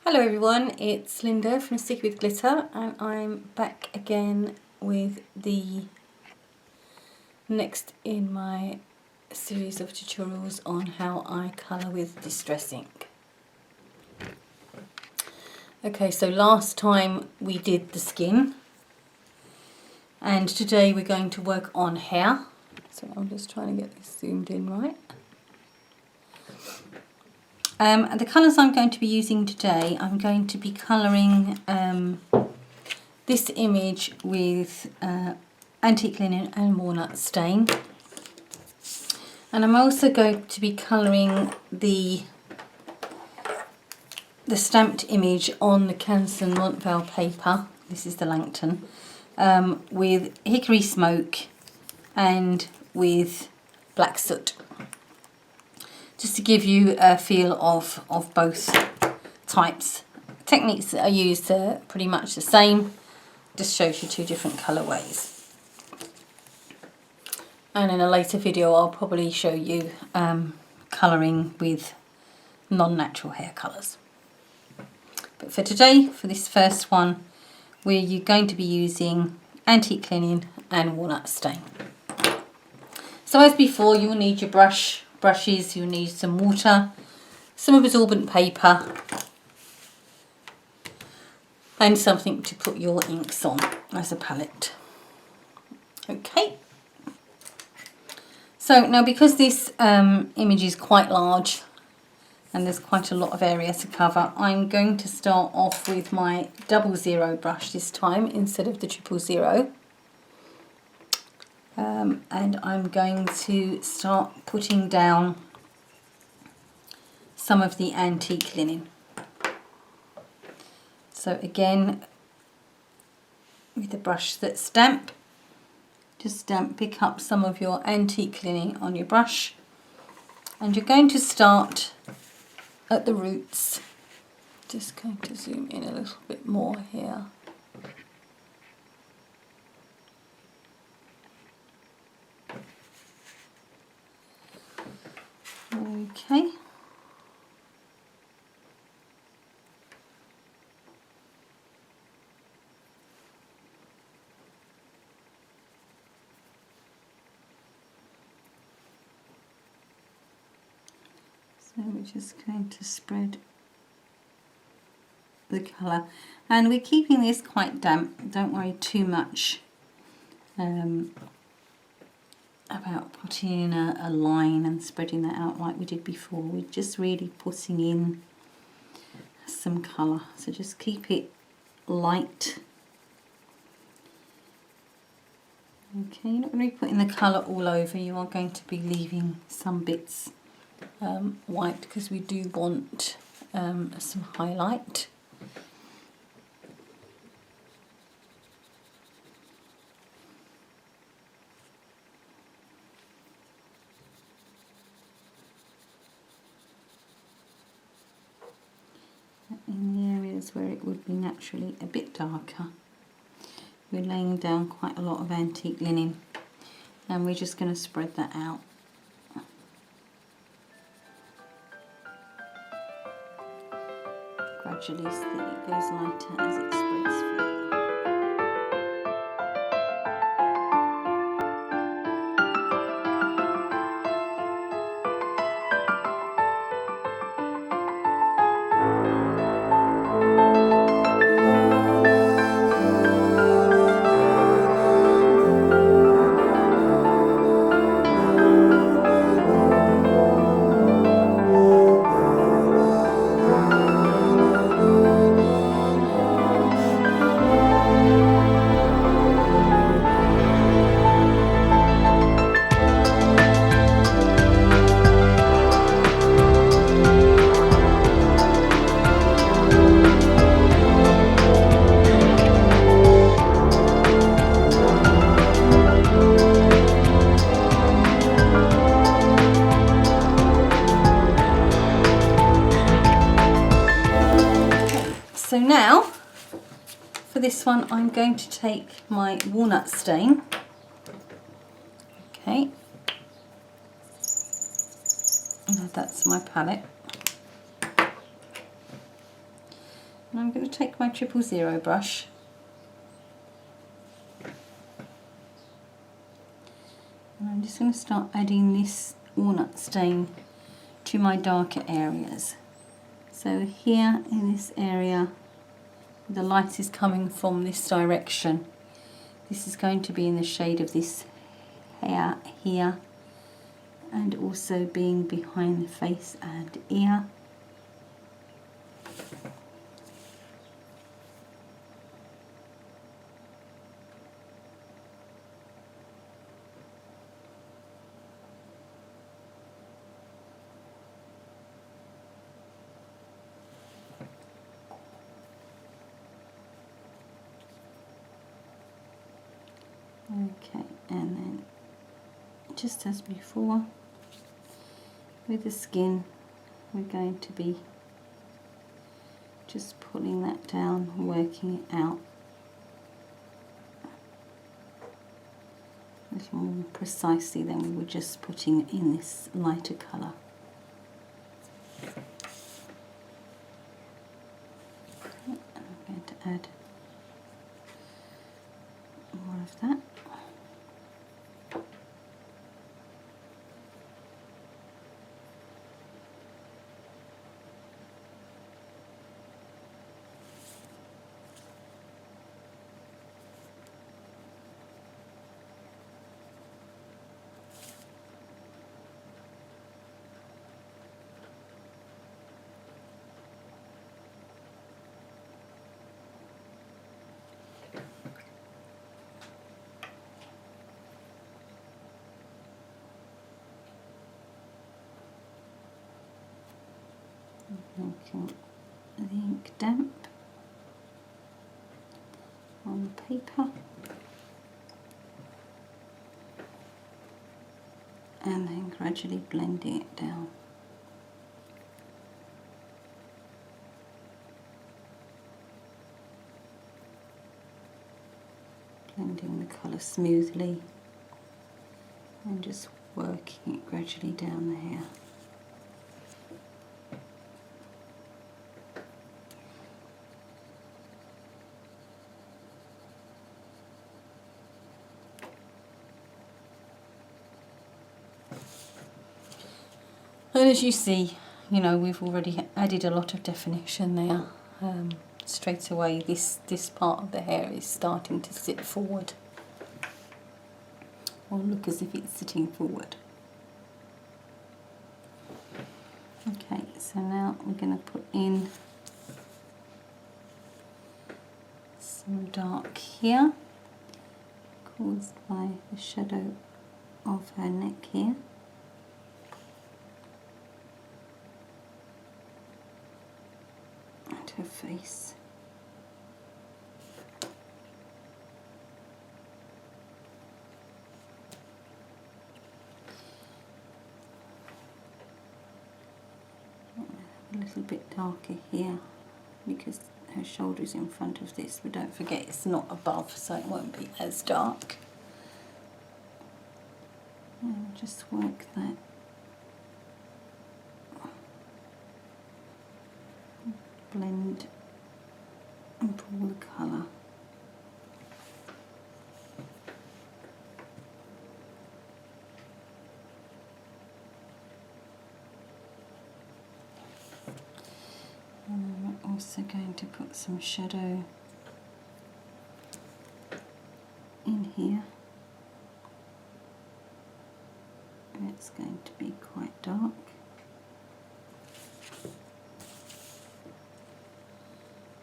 Hello everyone, it's Linda from Sticky with Glitter and I'm back again with the next in my series of tutorials on how I colour with Distress ink. Okay, so last time we did the skin and today we're going to work on hair. So I'm just trying to get this zoomed in right. And the colours I'm going to be using today, I'm going to be colouring this image with antique linen and walnut stain, and I'm also going to be colouring the stamped image on the Canson Montvale paper. This is the Langton, with hickory smoke and with black soot, just to give you a feel of both types. Techniques that are used are pretty much the same, just shows you two different colourways. And in a later video I'll probably show you colouring with non-natural hair colours. But for today, for this first one, we're going to be using antique linen and walnut stain. So as before, you'll need your brushes, you'll need some water, some absorbent paper and something to put your inks on as a palette. Okay. So now, because this image is quite large and there's quite a lot of area to cover, I'm going to start off with my 00 brush this time instead of the 000. And I'm going to start putting down some of the antique linen. So again, with the brush that's damp, just pick up some of your antique linen on your brush, and you're going to start at the roots. Just going to zoom in a little bit more here. Okay. So we're just going to spread the colour, and we're keeping this quite damp. Don't worry too much about putting in a line and spreading that out like we did before. We're just really putting in some colour, so just keep it light. Okay, you're not going to be putting the colour all over, you are going to be leaving some bits white because we do want some highlight. In the areas where it would be naturally a bit darker, we're laying down quite a lot of antique linen and we're just going to spread that out. Gradually, so that it goes lighter as it spreads further. So now, for this one, I'm going to take my walnut stain. Okay, and that's my palette. And I'm going to take my 000 brush and I'm just going to start adding this walnut stain to my darker areas. So here in this area, the light is coming from this direction. This is going to be in the shade of this hair here, and also being behind the face and ear. Okay, and then just as before with the skin, we're going to be just pulling that down, working it out a little more precisely than we were just putting in this lighter colour. And I'm going to add more of that. Making the ink damp on the paper, and then gradually blending it down. Blending the colour smoothly and just working it gradually down the hair. And as you see, you know, we've already added a lot of definition there. Straight away this part of the hair is starting to sit forward, or look as if it's sitting forward. Okay, so now we're going to put in some dark here, caused by the shadow of her neck here. And her face. A little bit darker here because her shoulder is in front of this, but don't forget it's not above, so it won't be as dark. And just work that blend and pull the colour. And I'm also going to put some shadow in here. It's going to be quite dark.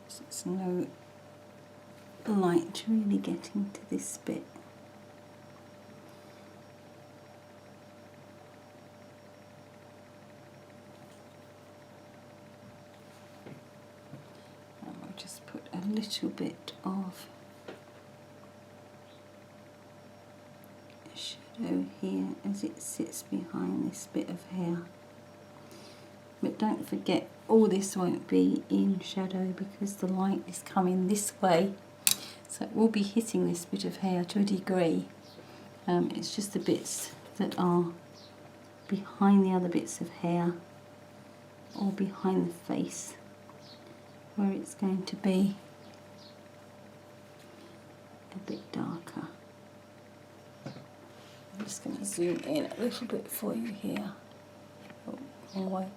So there's no light really getting to this bit. And we'll just put a little bit of shadow here as it sits behind this bit of hair. But don't forget, all this won't be in shadow because the light is coming this way, so it will be hitting this bit of hair to a degree. It's just the bits that are behind the other bits of hair or behind the face where it's going to be a bit darker. I'm just going to zoom in a little bit for you here. Oh, wrong way.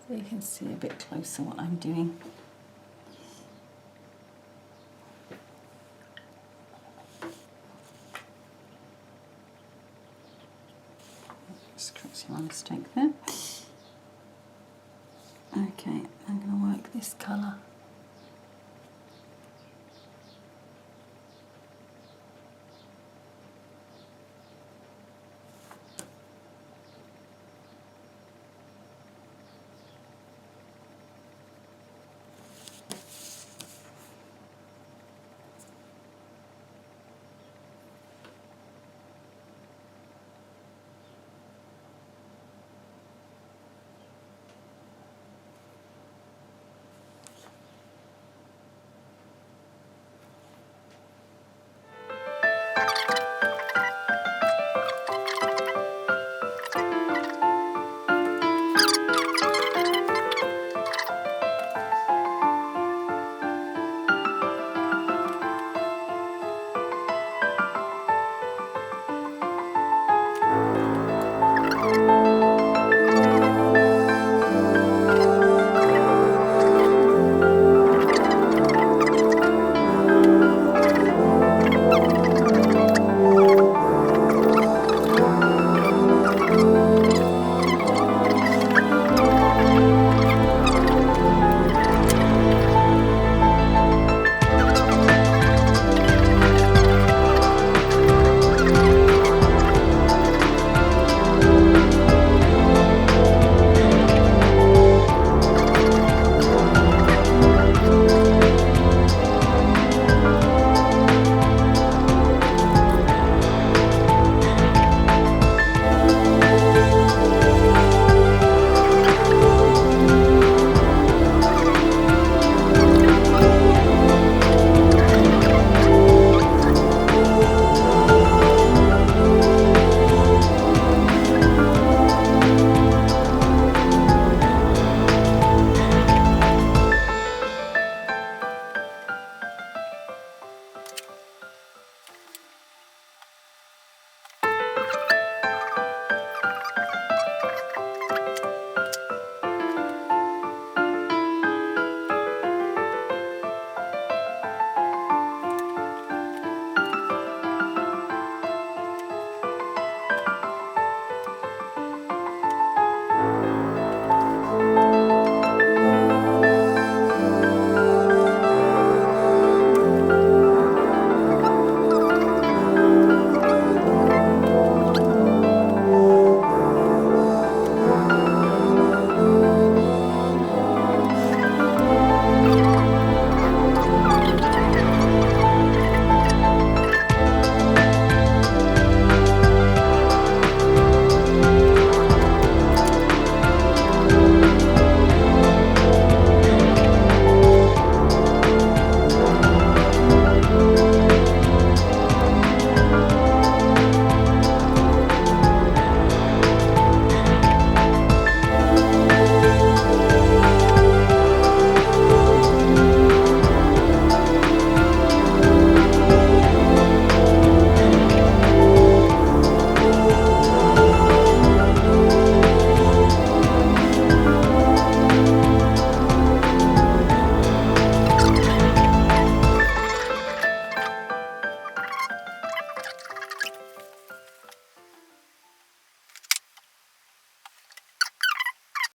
So you can see a bit closer what I'm doing. Just correct my mistake there. Okay, I'm going to work this colour